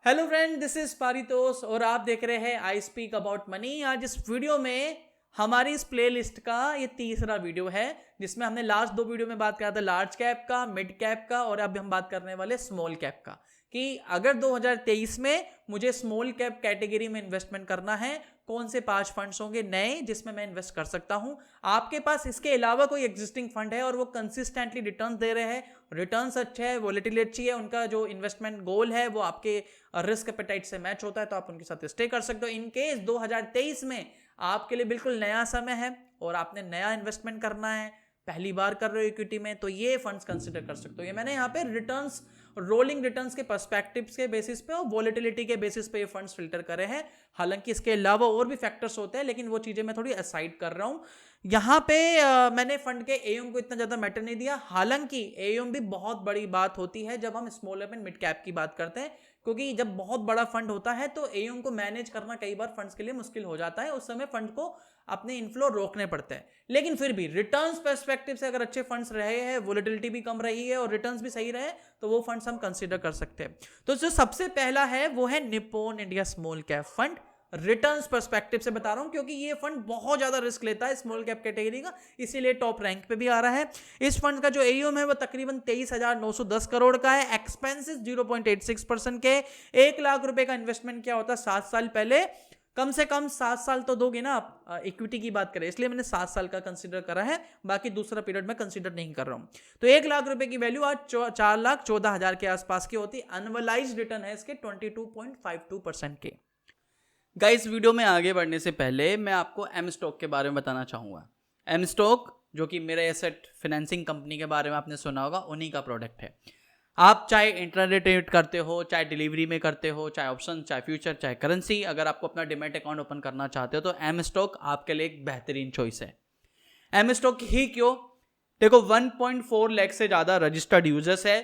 Hello friend, this is Paritosh और आप देख रहे हैं आई स्पीक अबाउट मनी। आज इस वीडियो में हमारी इस प्लेलिस्ट का ये तीसरा वीडियो है, जिसमें हमने लास्ट दो वीडियो में बात करा था लार्ज कैप का, मिड कैप का, और अब हम बात करने वाले स्मॉल कैप का कि अगर 2023 में मुझे स्मॉल कैप कैटेगरी में इन्वेस्टमेंट करना है, कौन से 5 फंड्स होंगे नए जिसमें मैं इन्वेस्ट कर सकता हूं। आपके पास इसके अलावा कोई एग्जिस्टिंग फंड है और वो कंसिस्टेंटली रिटर्न्स दे रहे हैं, रिटर्न्स अच्छे है, वोलेटिलिटी अच्छी है, उनका जो इन्वेस्टमेंट गोल है वो आपके रिस्क एपेटाइट से मैच होता है, तो आप उनके साथ स्टे कर सकते हो। इन केस 2023 में आपके लिए बिल्कुल नया समय है और आपने नया इन्वेस्टमेंट करना है, पहली बार कर रहे हो इक्विटी में, तो ये फंड्स कंसिडर कर सकते हो। ये मैंने यहाँ पे रिटर्न्स, रोलिंग रिटर्न्स के पर्सपेक्टिव्स के बेसिस पे और वोलेटिलिटी के बेसिस पे ये फंड्स फिल्टर करे हैं। हालांकि इसके अलावा और भी फैक्टर्स होते हैं, लेकिन वो चीजें मैं थोड़ी असाइड कर रहा हूं यहाँ पे। मैंने फंड के एयूएम को इतना ज्यादा मैटर नहीं दिया। हालांकि एयूएम भी बहुत बड़ी बात होती है जब हम स्मॉल एंड मिड कैप की बात करते हैं, क्योंकि जब बहुत बड़ा फंड होता है तो एयूएम को मैनेज करना कई बार फंड्स के लिए मुश्किल हो जाता है। उस समय फंड को अपने इनफ्लो रोकने पड़ते हैं, लेकिन फिर भी रिटर्न्स पर्सपेक्टिव से अगर अच्छे फंड्स रहे हैं, वोलेटिलिटी भी कम रही है और रिटर्न्स भी सही रहे, तो वो फंड्स हम कंसीडर कर सकते हैं। तो जो सबसे पहला है वो है Nippon India small cap fund. Returns perspective से बता रहा हूं क्योंकि ये फंड बहुत ज्यादा रिस्क लेता है स्मॉल कैप कैटेगरी का, इसीलिए टॉप रैंक पे भी आ रहा है। इस फंड का जो एयूएम है वो तकरीबन 23,910 करोड़ का है। एक्सपेंसेस 0.86% के। 1 लाख रुपए का इन्वेस्टमेंट क्या होता है 7 साल पहले, कम से कम 7 साल तो दोगे ना आप। इक्विटी की बात करें इसलिए मैंने 7 साल का कंसीडर करा है, बाकी दूसरा पीरियड में कंसीडर नहीं कर रहा हूं। तो 1 लाख रुपए की वैल्यू आज 4,14,000 के आसपास की होती। अनवलाइज रिटर्न है इसके 22.52% के। गाइस, वीडियो में आगे बढ़ने से पहले मैं आपको एम स्टॉक के बारे में बताना चाहूँगा। एम स्टॉक जो कि मेरे एसेट फाइनेंसिंग कंपनी के बारे में आपने सुना होगा, उन्हीं का प्रोडक्ट है। आप चाहे इंट्राडे ट्रेड करते हो, चाहे डिलीवरी में करते हो, चाहे ऑप्शन, चाहे फ्यूचर, चाहे करेंसी, अगर आपको अपना डिमैट अकाउंट ओपन करना चाहते हो तो एम स्टॉक आपके लिए एक बेहतरीन चॉइस है। एम स्टॉक ही क्यों? देखो, 1.4 लाख से ज़्यादा रजिस्टर्ड यूजर्स है,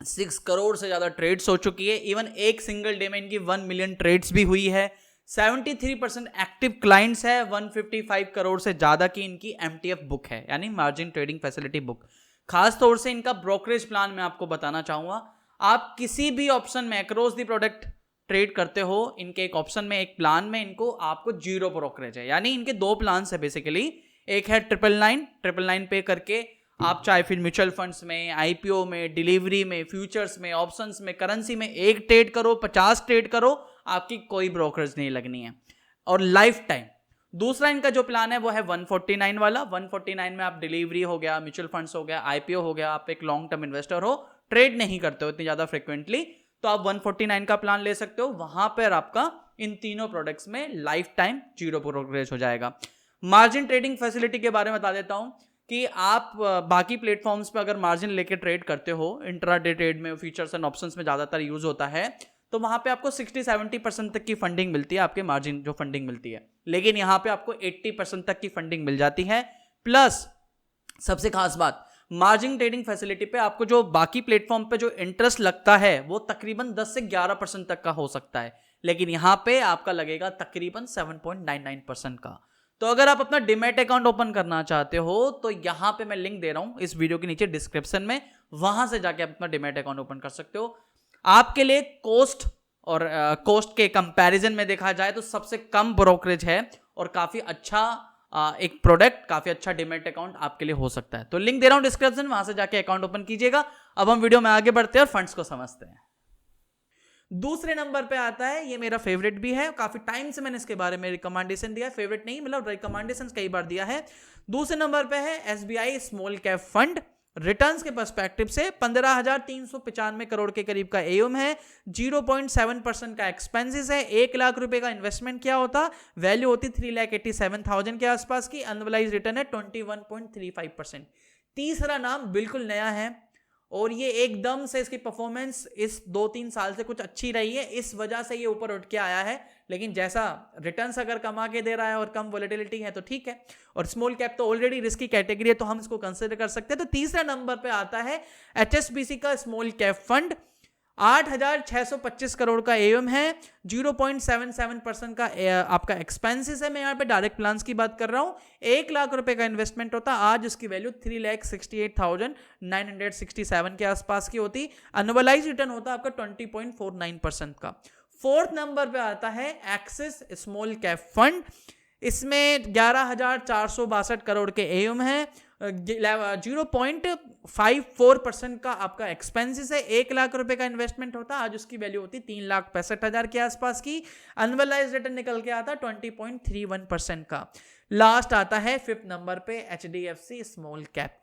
6 करोड़ से ज़्यादा ट्रेड्स हो चुकी है, इवन एक सिंगल डे में इनकी 1 मिलियन ट्रेड्स भी हुई है। 73% एक्टिव क्लाइंट्स है, 155 करोड़ से ज्यादा की इनकी एमटीएफ बुक है, यानी मार्जिन ट्रेडिंग फैसिलिटी बुक। खास तौर से इनका ब्रोकरेज प्लान मैं आपको बताना चाहूंगा। आप किसी भी ऑप्शन में अक्रॉस दी प्रोडक्ट ट्रेड करते हो, इनके एक ऑप्शन में, एक प्लान में इनको आपको 0 ब्रोकरेज है। यानी इनके 2 प्लान है बेसिकली। एक है 999 पे करके आप चाहे फिर म्यूचुअल फंड्स में, आईपीओ में, डिलीवरी में, फ्यूचर्स में, ऑप्शंस में, करेंसी में एक ट्रेड करो, 50 ट्रेड करो, आपकी कोई ब्रोकरेज नहीं लगनी है और लाइफ टाइम। दूसरा इनका जो प्लान है वो है 149 वाला। 149 में आप डिलीवरी हो गया, म्यूचुअल फंड्स हो गया, आईपीओ हो गया, आप एक लॉन्ग टर्म इन्वेस्टर हो, ट्रेड नहीं करते हो इतनी ज्यादा फ्रिक्वेंटली, तो आप 149 का प्लान ले सकते हो। वहां पर आपका इन तीनों प्रोडक्ट्स में लाइफ टाइम 0 ब्रोकरेज हो जाएगा। मार्जिन ट्रेडिंग फैसिलिटी के बारे में बता देता हूं कि आप बाकी प्लेटफॉर्म्स पे अगर मार्जिन लेके ट्रेड करते हो, इंट्राडे ट्रेड में, फीचर्स एंड ऑप्शंस में ज्यादातर यूज होता है, तो वहां पे आपको 60-70% तक की फंडिंग मिलती है, आपके मार्जिन जो फंडिंग मिलती है। लेकिन यहां पे आपको 80% तक की फंडिंग मिल जाती है। प्लस सबसे खास बात, मार्जिन ट्रेडिंग फैसिलिटी पे आपको जो बाकी प्लेटफॉर्म पे जो इंटरेस्ट लगता है वो तकरीबन 10 से 11% तक का हो सकता है, लेकिन यहां पे आपका लगेगा तकरीबन 7.99% का। तो अगर आप अपना डिमैट अकाउंट ओपन करना चाहते हो तो यहां पे मैं लिंक दे रहा हूं इस वीडियो के नीचे डिस्क्रिप्शन में, वहां से जाके आप अपना डिमैट अकाउंट ओपन कर सकते हो। आपके लिए कॉस्ट और कॉस्ट के कंपैरिजन में देखा जाए तो सबसे कम ब्रोकरेज है और काफी अच्छा एक प्रोडक्ट, काफी अच्छा डिमैट अकाउंट आपके लिए हो सकता है। तो लिंक दे रहा हूं डिस्क्रिप्शन, वहां से जाके अकाउंट ओपन कीजिएगा। अब हम वीडियो में आगे बढ़ते हैं और फंड्स को समझते हैं। दूसरे नंबर पे आता है, ये मेरा फेवरेट भी है, काफी टाइम से मैंने इसके बारे में रिकमेंडेशन दिया, फेवरेट नहीं मतलब रिकमेंडेशन कई बार दिया है। दूसरे नंबर पे है SBI small cap fund. Returns के पर्सपेक्टिव से 15,395 करोड़ के करीब का एयूएम है, 0.7% का एक्सपेंसेस है, 1 लाख रुपए का इन्वेस्टमेंट क्या होता, वैल्यू होती 3,87,000 के आसपास की, अनवलाइज रिटर्न है 21.35%। तीसरा नाम बिल्कुल नया है और ये एकदम से इसकी परफॉर्मेंस इस 2-3 साल से कुछ अच्छी रही है, इस वजह से ये ऊपर उठ के आया है। लेकिन जैसा रिटर्न्स अगर कमा के दे रहा है और कम वोलेटिलिटी है तो ठीक है, और स्मॉल कैप तो ऑलरेडी रिस्की कैटेगरी है तो हम इसको कंसिडर कर सकते हैं। तो तीसरा नंबर पे आता है एचएसबीसी का स्मॉल कैप फंड। 8,625 करोड़ का एम है, 0.77% का आपका एक्सपेंसेस है। मैं यहाँ पे डायरेक्ट प्लान्स की बात कर रहा हूँ। 1 लाख रुपए का इन्वेस्टमेंट होता, आज उसकी वैल्यू 3,68,967 के आसपास की होती। एनुअलाइज रिटर्न होता आपका 20.49% का। फोर्थ नंबर पे आता है एक्सिस स्मॉल कैप फंड। इसमें 11,462 करोड़ के एम है, 0.54% का आपका एक्सपेंसेस है। 1 लाख रुपए का इन्वेस्टमेंट होता, आज उसकी वैल्यू होती 3,65,000 के आसपास की। एनुअलाइज रिटर्न निकल के आता 20.31% का। लास्ट आता है फिफ्थ नंबर पे HDFC small cap.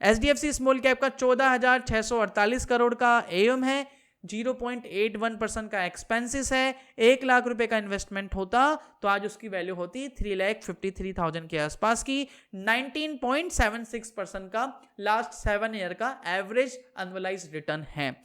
HDFC small cap का 14,648 करोड़ का एम है, 0.81% का एक्सपेंसेस है। 1 लाख रुपए का इन्वेस्टमेंट होता तो आज उसकी वैल्यू होती 3,53,000 के आसपास की। 19.76% का लास्ट 7 ईयर का एवरेज एनुअलाइज रिटर्न है।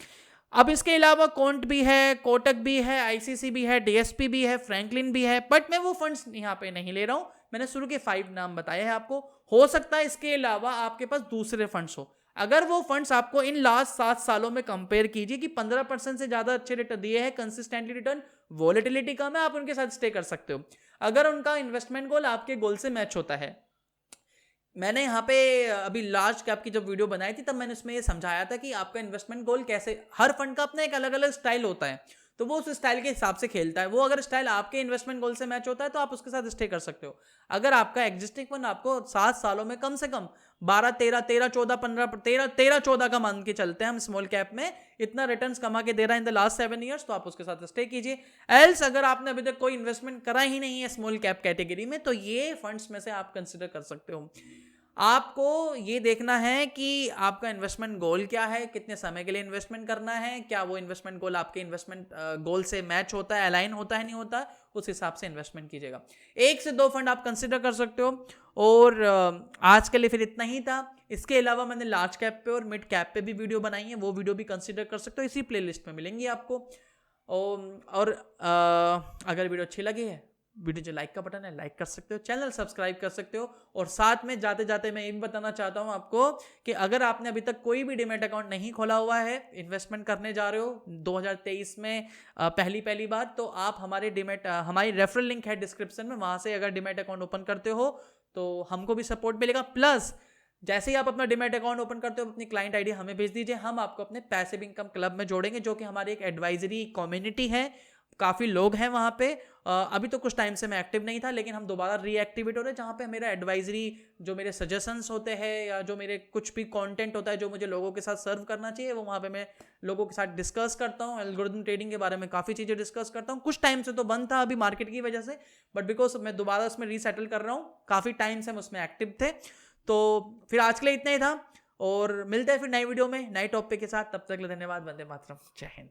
अब इसके अलावा कोंट भी है, कोटक भी है, ICC भी है, DSP भी है, फ्रैंकलिन भी है, बट मैं वो फंड्स यहाँ पे नहीं ले रहा हूँ। मैंने शुरू के 5 नाम बताए हैं आपको। हो सकता है इसके अलावा आपके पास दूसरे फंड्स हो। अगर वो फंड्स आपको इन लास्ट 7 सालों में कंपेयर कीजिए कि 15% से ज्यादा अच्छे रिटर्न दिए हैं, कंसिस्टेंटली रिटर्न, वॉलेटिलिटी कम है, आप उनके साथ स्टे कर सकते हो। अगर उनका इन्वेस्टमेंट गोल आपके गोल से मैच होता है। मैंने यहाँ पे अभी लार्ज कैप की जब वीडियो बनाई थी तब मैंने उसमें ये समझाया था कि आपका इन्वेस्टमेंट गोल कैसे, हर फंड का अपना एक अलग अलग स्टाइल होता है, तो वो उस स्टाइल के हिसाब से खेलता है। वो अगर स्टाइल आपके इन्वेस्टमेंट गोल से मैच होता है तो आप उसके साथ स्टे कर सकते हो। अगर आपका एग्जिस्टिंग फंड आपको 7 सालों में कम से कम 12, 13, 14, 15, 13, 14 का मान के चलते हैं हम स्मॉल कैप में, इतना रिटर्न्स कमा के दे रहा है इन द लास्ट 7 ईयर्स, तो आप उसके साथ स्टे कीजिए। एल्स अगर आपने अभी तक कोई इन्वेस्टमेंट करा ही नहीं है स्मॉल कैप कैटेगरी में, तो ये फंड्स में से आप कंसिडर कर सकते हो। आपको ये देखना है कि आपका इन्वेस्टमेंट गोल क्या है, कितने समय के लिए इन्वेस्टमेंट करना है, क्या वो इन्वेस्टमेंट गोल आपके इन्वेस्टमेंट गोल से मैच होता है, अलाइन होता है, नहीं होता, उस हिसाब से इन्वेस्टमेंट कीजिएगा। 1 से 2 फंड आप कंसिडर कर सकते हो। और आज के लिए फिर इतना ही था। इसके अलावा मैंने लार्ज कैप पे और मिड कैप पे भी वीडियो बनाई है, वो वीडियो भी कंसिडर कर सकते हो, इसी प्लेलिस्ट में मिलेंगी आपको। और अगर वीडियो अच्छी लगी है, वीडियो जो लाइक का बटन है लाइक कर सकते हो, चैनल सब्सक्राइब कर सकते हो। और साथ में जाते जाते मैं ये भी बताना चाहता हूँ आपको कि अगर आपने अभी तक कोई भी डीमैट अकाउंट नहीं खोला हुआ है, इन्वेस्टमेंट करने जा रहे हो 2023 में पहली बार, तो आप हमारे डीमैट, हमारी रेफरल लिंक है डिस्क्रिप्शन में, वहाँ से अगर डीमैट अकाउंट ओपन करते हो तो हमको भी सपोर्ट मिलेगा। प्लस जैसे ही आप अपना डीमैट अकाउंट ओपन करते हो, अपनी क्लाइंट आईडी हमें भेज दीजिए, हम आपको अपने पैसिव इनकम क्लब में जोड़ेंगे, जो कि हमारी एक एडवाइजरी कम्युनिटी है। काफ़ी लोग हैं वहाँ पे। अभी तो कुछ टाइम से मैं एक्टिव नहीं था, लेकिन हम दोबारा रीएक्टिवेट हो रहे हैं, जहाँ पे मेरा एडवाइजरी, जो मेरे सजेशंस होते हैं या जो मेरे कुछ भी कंटेंट होता है जो मुझे लोगों के साथ सर्व करना चाहिए, वो वहाँ पे मैं लोगों के साथ डिस्कस करता हूँ। एल्गोरिथम ट्रेडिंग के बारे में काफ़ी चीज़ें डिस्कस करता हूँ। कुछ टाइम से तो बंद था अभी मार्केट की वजह से, बट बिकॉज मैं दोबारा उसमें रीसेटल कर रहा हूँ। काफ़ी टाइम से हम उसमें एक्टिव थे। तो फिर आज के लिए इतना ही था, और मिलते हैं फिर नई वीडियो में नए टॉपिक के साथ। तब तक के लिए धन्यवाद। वंदे मातरम। जय Hind.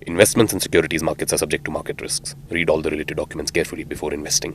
Investments in securities markets are subject to market risks. Read all the related documents carefully before investing.